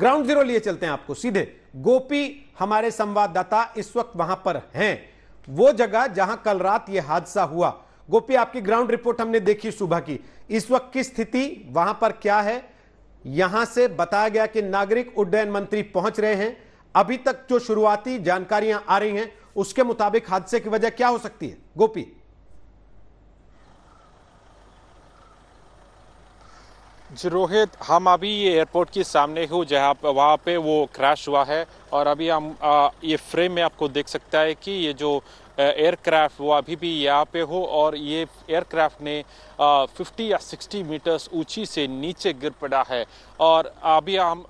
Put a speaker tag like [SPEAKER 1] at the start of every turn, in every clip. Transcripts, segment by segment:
[SPEAKER 1] Ground zero लिए चलते हैं आपको सीधे। गोपी हमारे संवाददाता इस वक्त वहां पर हैं, वो जगह जहां कल रात यह हादसा हुआ। गोपी, आपकी ग्राउंड रिपोर्ट हमने देखी सुबह की, इस वक्त की स्थिति वहां पर क्या है? यहां से बताया गया कि नागरिक उड्डयन मंत्री पहुंच रहे हैं। अभी तक जो शुरुआती जानकारियां आ रही हैं उसके मुताबिक हादसे की वजह क्या हो सकती है गोपी?
[SPEAKER 2] जी रोहित, हम अभी ये एयरपोर्ट के सामने हूँ जहाँ पे वहाँ पे वो क्रैश हुआ है। और अभी हम ये फ्रेम में आपको देख सकता है कि ये जो एयरक्राफ्ट वो अभी भी यहाँ पे हो, और ये एयरक्राफ्ट ने 50 या 60 मीटर्स ऊंची से नीचे गिर पड़ा है। और अभी हम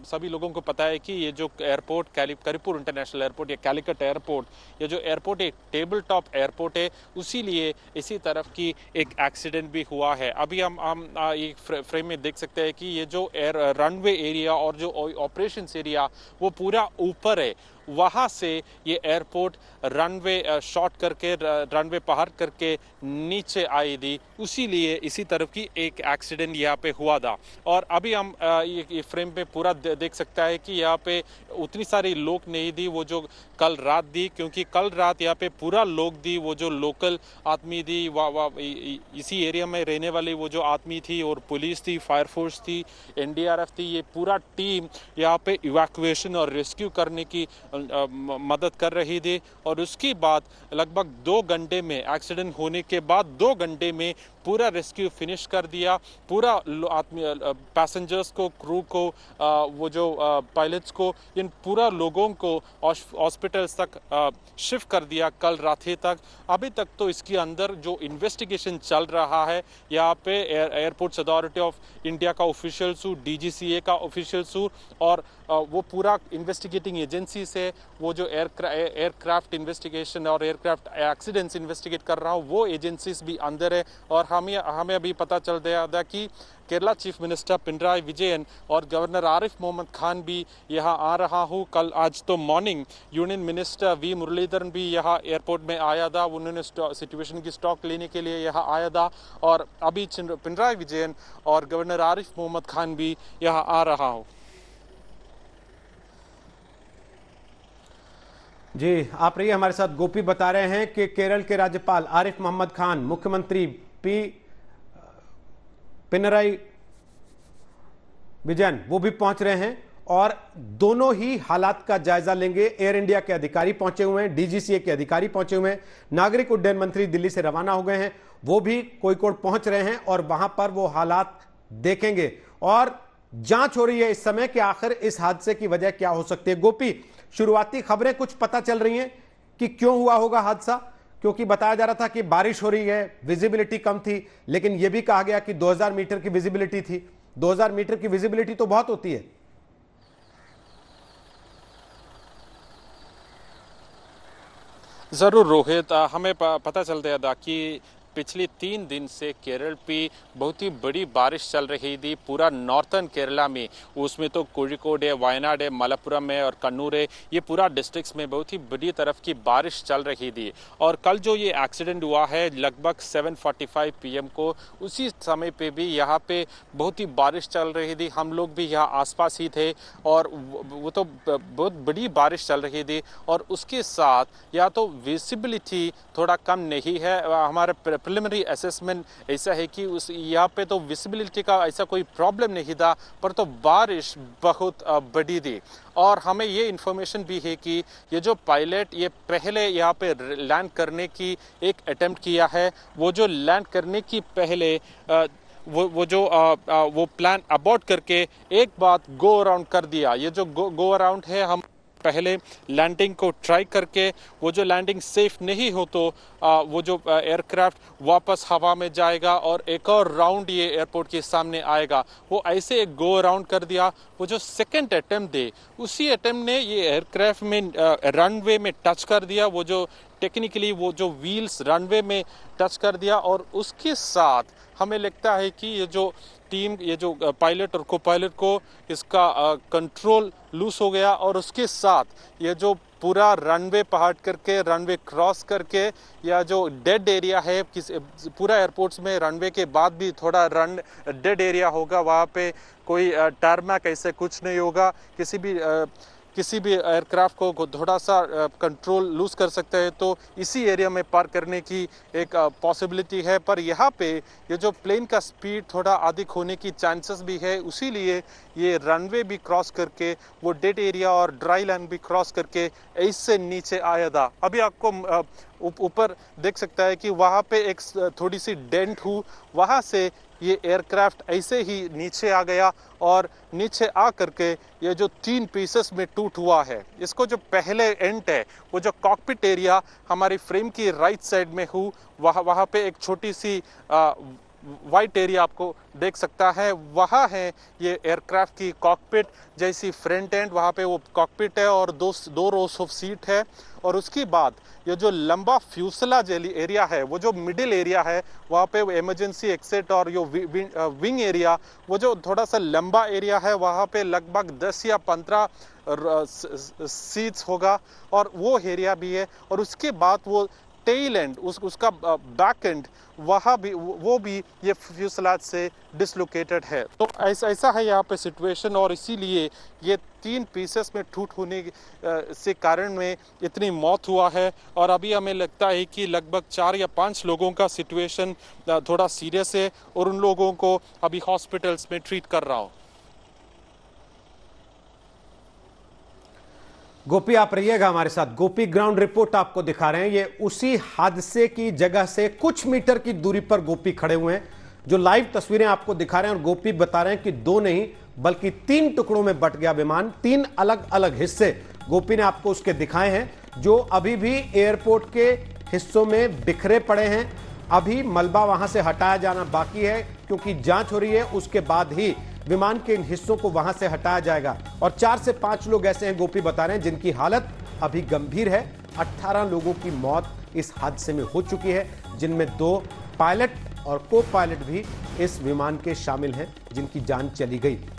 [SPEAKER 2] सभी लोगों को पता है कि ये जो एयरपोर्ट करिपुर इंटरनेशनल एयरपोर्ट या कैलिकट एयरपोर्ट, ये जो एयरपोर्ट एक टेबल टॉप एयरपोर्ट है, उसी लिए इसी तरफ की एक एक्सीडेंट भी हुआ है। अभी हम एक फ्रेम में देख सकते हैं कि ये जो रनवे एरिया और जो ऑपरेशंस एरिया वो पूरा ऊपर है, वहाँ से ये एयरपोर्ट रनवे शॉर्ट करके रनवे पार करके नीचे आई थी, उसी लिए इसी तरफ की एक एक्सीडेंट यहाँ पे हुआ था। और अभी हम ये फ्रेम पे पूरा देख सकता है कि यहाँ पे उतनी सारी लोग नहीं थी वो जो कल रात थी, क्योंकि कल रात यहाँ पे पूरा लोग थी, वो जो लोकल आदमी थी, इसी एरिया में रहने वाली वो जो आदमी थी, और पुलिस थी, फायर फोर्स थी, एनडीआरएफ थी, ये पूरा टीम यहाँ पे इवैक्यूएशन और रेस्क्यू करने की मदद कर रही थी। और उसके बाद लगभग 2 घंटे में, एक्सीडेंट होने के बाद 2 घंटे में पूरा रेस्क्यू फिनिश कर दिया। पूरा आदमी, पैसेंजर्स को, क्रू को, वो जो पायलट्स को, इन पूरा लोगों को हॉस्पिटल्स तक शिफ्ट कर दिया कल रात तक। अभी तक तो इसके अंदर जो इन्वेस्टिगेशन चल रहा है, यहाँ पे एयरपोर्ट्स अथॉरिटी ऑफ इंडिया का ऑफिशियल्स, डीजीसीए का ऑफिशियल्स और वो पूरा इन्वेस्टिगेटिंग एजेंसी से वो जो एयरक्राफ्ट इन्वेस्टिगेशन और एयरक्राफ्ट एक्सीडेंट्स इन्वेस्टिगेट कर रहा हूँ, वो एजेंसीज भी अंदर है। और हमें अभी पता चल गया था कि केरला चीफ मिनिस्टर पिनराई विजयन और गवर्नर आरिफ मोहम्मद खान भी यहाँ आ रहा हूँ। कल आज तो morning union minister V Muraleedharan भी यहाँ एयरपोर्ट में आया था, उन्होंने सिचुएशन की स्टॉक लेने के लिए यहाँ आया था। और अभी पिनराई विजयन और गवर्नर आरिफ मोहम्मद खान भी यहाँ आ रहा हूँ।
[SPEAKER 1] जी, आप रहिए हमारे साथ। गोपी बता रहे हैं कि केरल के राज्यपाल आरिफ मोहम्मद खान, मुख्यमंत्री पिनराई विजयन, वो भी पहुंच रहे हैं और दोनों ही हालात का जायजा लेंगे। एयर इंडिया के अधिकारी पहुंचे हुए हैं, डीजीसीए के अधिकारी पहुंचे हुए हैं, नागरिक उड्डयन मंत्री दिल्ली से रवाना हो गए हैं, वो भी कोझिकोड पहुंच रहे हैं और वहां पर वो हालात देखेंगे। और जांच हो रही है इस समय कि आखिर इस हादसे की वजह क्या हो सकती है। गोपी, शुरुआती खबरें कुछ पता चल रही हैं कि क्यों हुआ होगा हादसा? क्योंकि बताया जा रहा था कि बारिश हो रही है, विजिबिलिटी कम थी, लेकिन यह भी कहा गया कि 2000 मीटर की विजिबिलिटी थी। 2000 मीटर की विजिबिलिटी तो बहुत होती है।
[SPEAKER 2] जरूर रोहित, हमें पता चल गया था कि पिछले 3 दिन से केरल पे बहुत ही बड़ी बारिश चल रही थी, पूरा नॉर्थन केरला में। उसमें तो कोझिकोड है, वायनाड है, मलप्पुरम है और कन्नूर है, ये पूरा डिस्ट्रिक्ट्स में बहुत ही बड़ी तरफ की बारिश चल रही थी। और कल जो ये एक्सीडेंट हुआ है लगभग 7:45 PM को, उसी समय पे भी यहाँ पे बहुत ही बारिश चल रही थी। हम लोग भी यहाँ आसपास ही थे और वो तो बहुत बड़ी बारिश चल रही थी। और उसके साथ या तो विजिबिलिटी थोड़ा कम नहीं है, हमारे प्रिलिमिनरी असेसमेंट ऐसा है कि उस यहाँ पे तो विजिबिलिटी का ऐसा कोई प्रॉब्लम नहीं था, पर तो बारिश बहुत बड़ी थी। और हमें ये इन्फॉर्मेशन भी है कि ये जो पायलट ये पहले यहाँ पे लैंड करने की एक अटेम्प्ट किया है, वो जो लैंड करने की पहले वो प्लान अबॉर्ट करके एक बार गो अराउंड कर दिया। ये जो गो अराउंड है, हम पहले लैंडिंग को ट्राई करके वो जो लैंडिंग सेफ नहीं हो तो वो जो एयरक्राफ्ट वापस हवा में जाएगा और एक और राउंड ये एयरपोर्ट के सामने आएगा। वो ऐसे एक गो अराउंड कर दिया। वो जो सेकंड अटेम्प्ट है, उसी अटेम्प्ट ने ये एयरक्राफ्ट में रनवे में टच कर दिया। वो जो टेक्निकली वो जो व्हील्स रनवे में टच कर दिया और उसके साथ हमें लगता है कि ये जो टीम, ये जो पायलट और को पायलट को इसका कंट्रोल लूज हो गया और उसके साथ ये जो पूरा रनवे पहाड़ करके, रनवे क्रॉस करके, या जो डेड एरिया है, पूरा एयरपोर्ट्स में रनवे के बाद भी थोड़ा डेड एरिया होगा, वहाँ पे कोई टारमैक ऐसे कुछ नहीं होगा। किसी भी एयरक्राफ्ट को थोड़ा सा कंट्रोल लूज कर सकते हैं, तो इसी एरिया में पार्क करने की एक पॉसिबिलिटी है। पर यहाँ पे ये जो प्लेन का स्पीड थोड़ा अधिक होने की चांसेस भी है, इसीलिए ये रनवे भी क्रॉस करके, वो डेड एरिया और ड्राई लैंड भी क्रॉस करके ऐसे नीचे आया था। अभी आपको ऊपर देख सकता है कि वहाँ पे एक थोड़ी सी डेंट हुई, वहाँ से ये एयरक्राफ्ट ऐसे ही नीचे आ गया और नीचे आ करके ये जो 3 पीसेस में टूट हुआ है। इसको जो पहले एंड है, वो जो कॉकपिट एरिया हमारी फ्रेम की राइट साइड में हो, वहाँ पे एक छोटी सी वाइट एरिया आपको देख सकता है, वहाँ है ये एयरक्राफ्ट की कॉकपिट जैसी फ्रंट एंड, वहाँ पे वो कॉकपिट है और दो रोस ऑफ सीट है। और उसके बाद ये जो लंबा फ्यूसलाज एरिया है, वो जो मिडिल एरिया है, वहाँ पे इमरजेंसी एक्सिट और यो विंग एरिया, वो जो थोड़ा सा लंबा एरिया है, वहाँ पे लगभग 10 या 15 सीट्स होगा और वो एरिया भी है। और उसके बाद वो टेल एंड, उसका बैक एंड, वहाँ भी वो भी ये फ्यूसलाज से डिसलोकेटेड है। तो ऐसा है यहाँ पे सिचुएशन, और इसीलिए ये 3 पीसेस में टूट होने से कारण में इतनी मौत हुआ है। और अभी हमें लगता है कि लगभग 4 या 5 लोगों का सिचुएशन थोड़ा सीरियस है और उन लोगों को अभी हॉस्पिटल्स में ट्रीट कर रहा हूँ।
[SPEAKER 1] गोपी, आप रहिएगा हमारे साथ। गोपी, ग्राउंड रिपोर्ट आपको दिखा रहे हैं। ये उसी हादसे की जगह से कुछ मीटर की दूरी पर गोपी खड़े हुए हैं, जो लाइव तस्वीरें आपको दिखा रहे हैं। और गोपी बता रहे हैं कि 2 नहीं बल्कि 3 टुकड़ों में बट गया विमान। 3 अलग अलग हिस्से गोपी ने आपको उसके दिखाए हैं, जो अभी भी एयरपोर्ट के हिस्सों में बिखरे पड़े हैं। अभी मलबा वहां से हटाया जाना बाकी है, क्योंकि जांच हो रही है। उसके बाद ही विमान के इन हिस्सों को वहां से हटाया जाएगा। और 4 से 5 लोग ऐसे हैं, गोपी बता रहे हैं, जिनकी हालत अभी गंभीर है। 18 लोगों की मौत इस हादसे में हो चुकी है, जिनमें 2 पायलट और को पायलट भी इस विमान के शामिल हैं, जिनकी जान चली गई।